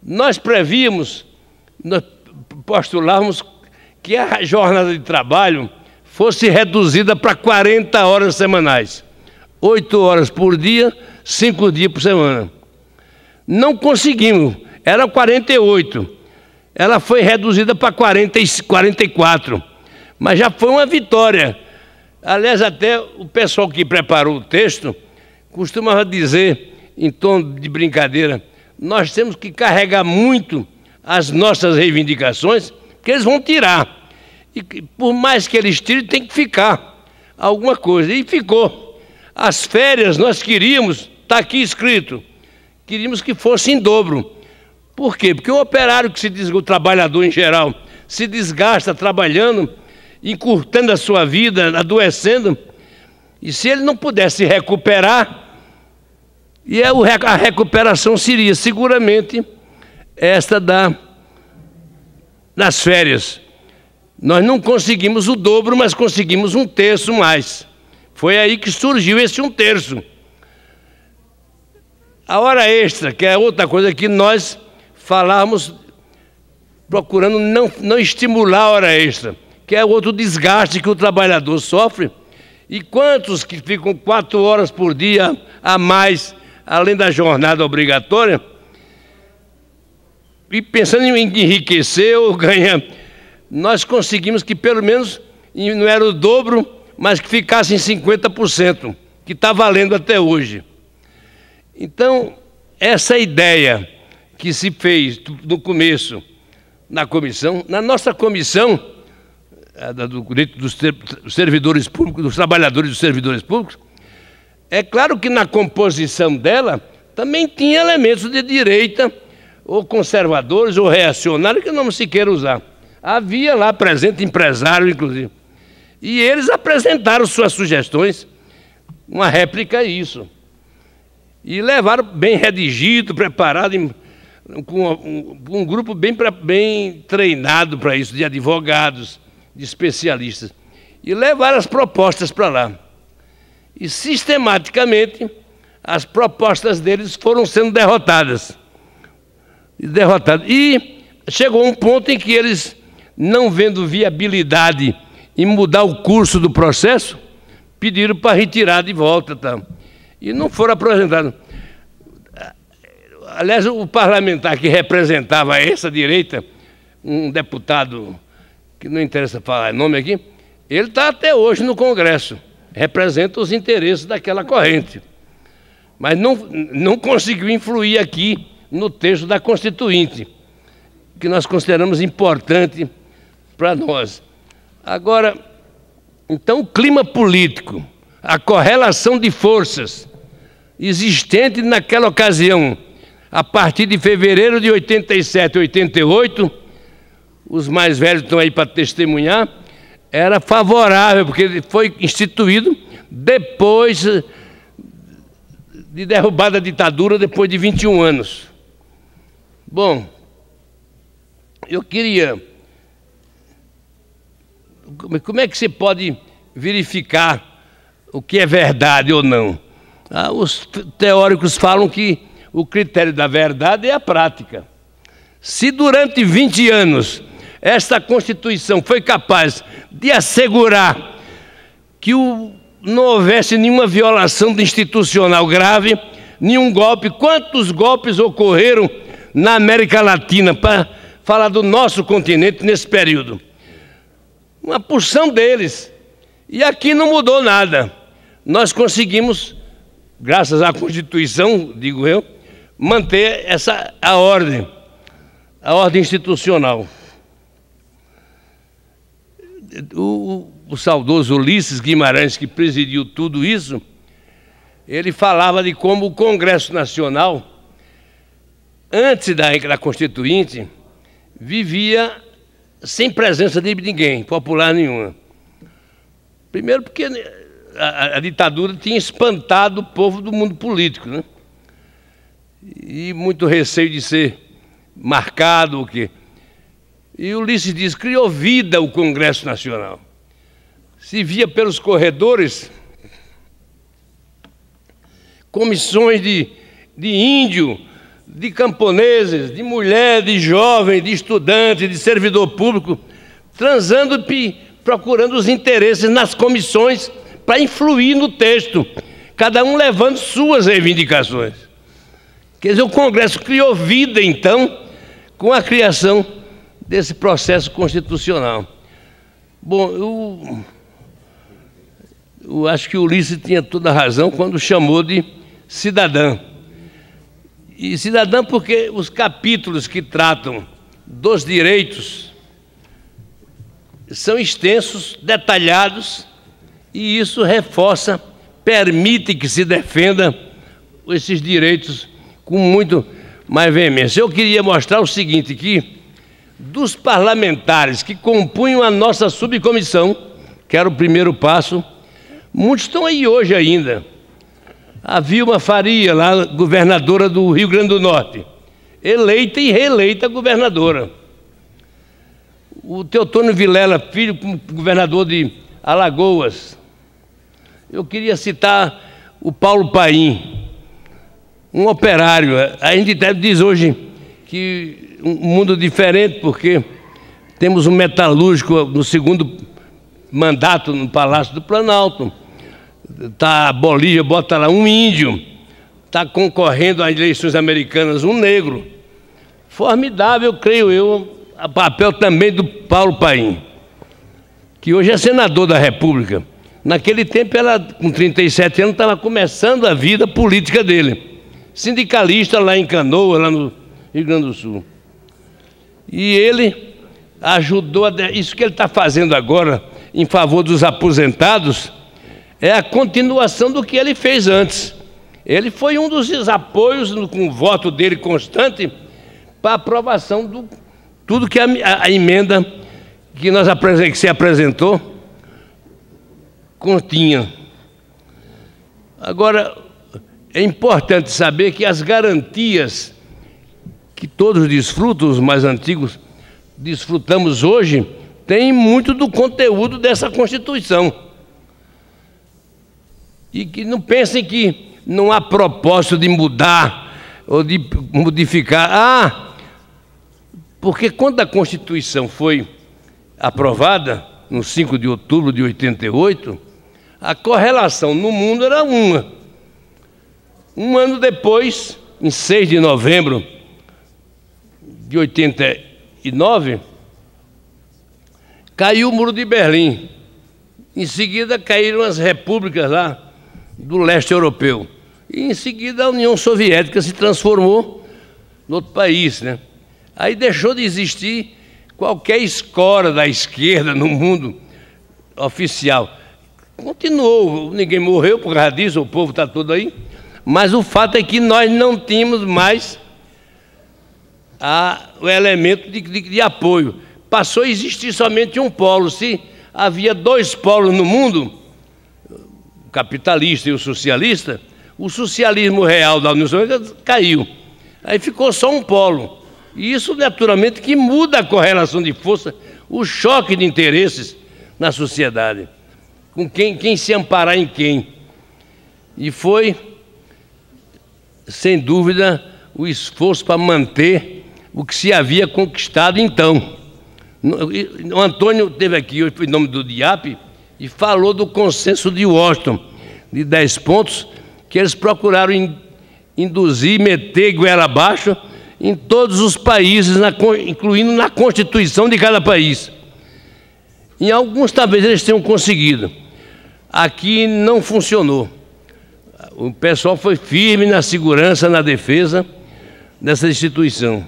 Nós prevíamos, nós postulávamos que a jornada de trabalho fosse reduzida para 40 horas semanais. 8 horas por dia, 5 dias por semana. Não conseguimos, era 48. Ela foi reduzida para 44. Mas já foi uma vitória. Aliás, até o pessoal que preparou o texto costumava dizer, em tom de brincadeira, nós temos que carregar muito as nossas reivindicações, porque eles vão tirar. E por mais que eles tirem, tem que ficar alguma coisa. E ficou. As férias nós queríamos, está aqui escrito, queríamos que fosse em dobro. Por quê? Porque o operário o trabalhador em geral, se desgasta trabalhando, encurtando a sua vida, adoecendo, e se ele não pudesse recuperar, a recuperação seria seguramente esta das férias. Nós não conseguimos o dobro, mas conseguimos 1/3 mais. Foi aí que surgiu esse 1/3. A hora extra, que é outra coisa que nós falávamos, procurando não estimular a hora extra, que é outro desgaste que o trabalhador sofre. E quantos que ficam 4 horas por dia a mais, além da jornada obrigatória, e pensando em enriquecer ou ganhar, nós conseguimos que pelo menos, não era o dobro, mas que ficasse em 50%, que está valendo até hoje. Então, essa ideia que se fez no começo na comissão, na nossa comissão, do direito dos servidores públicos, dos trabalhadores dos servidores públicos, é claro que na composição dela também tinha elementos de direita, ou conservadores, ou reacionários, que não se queira usar. Havia lá presente empresário, inclusive. E eles apresentaram suas sugestões, uma réplica a isso. E levaram bem redigido, preparado, com um grupo bem treinado para isso, de advogados, de especialistas. E levaram as propostas para lá. E, sistematicamente, as propostas deles foram sendo derrotadas. E chegou um ponto em que eles, não vendo viabilidade em mudar o curso do processo, pediram para retirar de volta. Tá? E não foram apresentados. Aliás, o parlamentar que representava essa direita, um deputado, que não interessa falar nome aqui, ele está até hoje no Congresso, representa os interesses daquela corrente. Mas não conseguiu influir aqui no texto da Constituinte, que nós consideramos importante para nós. Agora, então, o clima político, a correlação de forças existente naquela ocasião, a partir de fevereiro de 87, 88, os mais velhos estão aí para testemunhar, era favorável, porque ele foi instituído depois de derrubada a ditadura, depois de 21 anos. Bom, eu queria... Como é que se pode verificar o que é verdade ou não? Os teóricos falam que o critério da verdade é a prática. Se durante 20 anos esta Constituição foi capaz de assegurar que não houvesse nenhuma violação institucional grave, nenhum golpe, quantos golpes ocorreram na América Latina, para falar do nosso continente nesse período? Uma porção deles. E aqui não mudou nada. Nós conseguimos, graças à Constituição, digo eu, manter a ordem institucional. O saudoso Ulisses Guimarães, que presidiu tudo isso, ele falava de como o Congresso Nacional, antes da Constituinte, vivia sem presença de ninguém, popular nenhuma. Primeiro porque a ditadura tinha espantado o povo do mundo político, né? E muito receio de ser marcado, o quê? E Ulisses diz, criou vida o Congresso Nacional. Se via pelos corredores comissões de índio, de camponeses, de mulher, de jovem, de estudante, de servidor público, transando e procurando os interesses nas comissões para influir no texto, cada um levando suas reivindicações. Quer dizer, o Congresso criou vida, então, com a criação desse processo constitucional. Bom, eu acho que o Ulisses tinha toda a razão quando chamou de cidadã. E cidadã porque os capítulos que tratam dos direitos são extensos, detalhados, e isso reforça, permite que se defenda esses direitos com muito mais veemência. Eu queria mostrar o seguinte, que dos parlamentares que compunham a nossa subcomissão, que era o primeiro passo, muitos estão aí hoje ainda. A Vilma Faria, lá, governadora do Rio Grande do Norte, eleita e reeleita governadora. O Teotônio Vilela Filho, governador de Alagoas. Eu queria citar o Paulo Paim, um operário. A gente diz hoje que um mundo diferente, porque temos um metalúrgico no segundo mandato no Palácio do Planalto. A Bolívia bota lá um índio, está concorrendo às eleições americanas um negro. Formidável, creio eu, o papel também do Paulo Paim, que hoje é senador da República. Naquele tempo, ela, com 37 anos, estava começando a vida política dele. Sindicalista lá em Canoa, lá no Rio Grande do Sul. E ele ajudou, isso que ele está fazendo agora em favor dos aposentados, é a continuação do que ele fez antes. Ele foi um dos apoios, com o voto dele constante, para a aprovação do tudo que a emenda que se apresentou continha. Agora, é importante saber que as garantias que todos desfrutam, os mais antigos, desfrutamos hoje, têm muito do conteúdo dessa Constituição. E que não pensem que não há propósito de mudar ou de modificar. Porque quando a Constituição foi aprovada, no 5 de outubro de 88, a correlação no mundo era uma. Um ano depois, em 6 de novembro de 89, caiu o Muro de Berlim. Em seguida, caíram as repúblicas lá do leste europeu. E, em seguida, a União Soviética se transformou em outro país, né? Aí deixou de existir qualquer escora da esquerda no mundo oficial. Continuou, ninguém morreu por causa disso, o povo está todo aí. Mas o fato é que nós não tínhamos mais o elemento de apoio. Passou a existir somente um polo. Se havia dois polos no mundo, o capitalista e o socialismo real da União Soviética caiu. Aí ficou só um polo. E isso, naturalmente, que muda a correlação de força, o choque de interesses na sociedade. Com quem se amparar em quem. E foi, sem dúvida, o esforço para manter o que se havia conquistado então. O Antônio esteve aqui hoje, em nome do DIAP, e falou do consenso de Washington, de 10 pontos, que eles procuraram induzir, meter goela abaixo em todos os países, incluindo na Constituição de cada país. Em alguns, talvez, eles tenham conseguido. Aqui não funcionou. O pessoal foi firme na segurança, na defesa dessa instituição.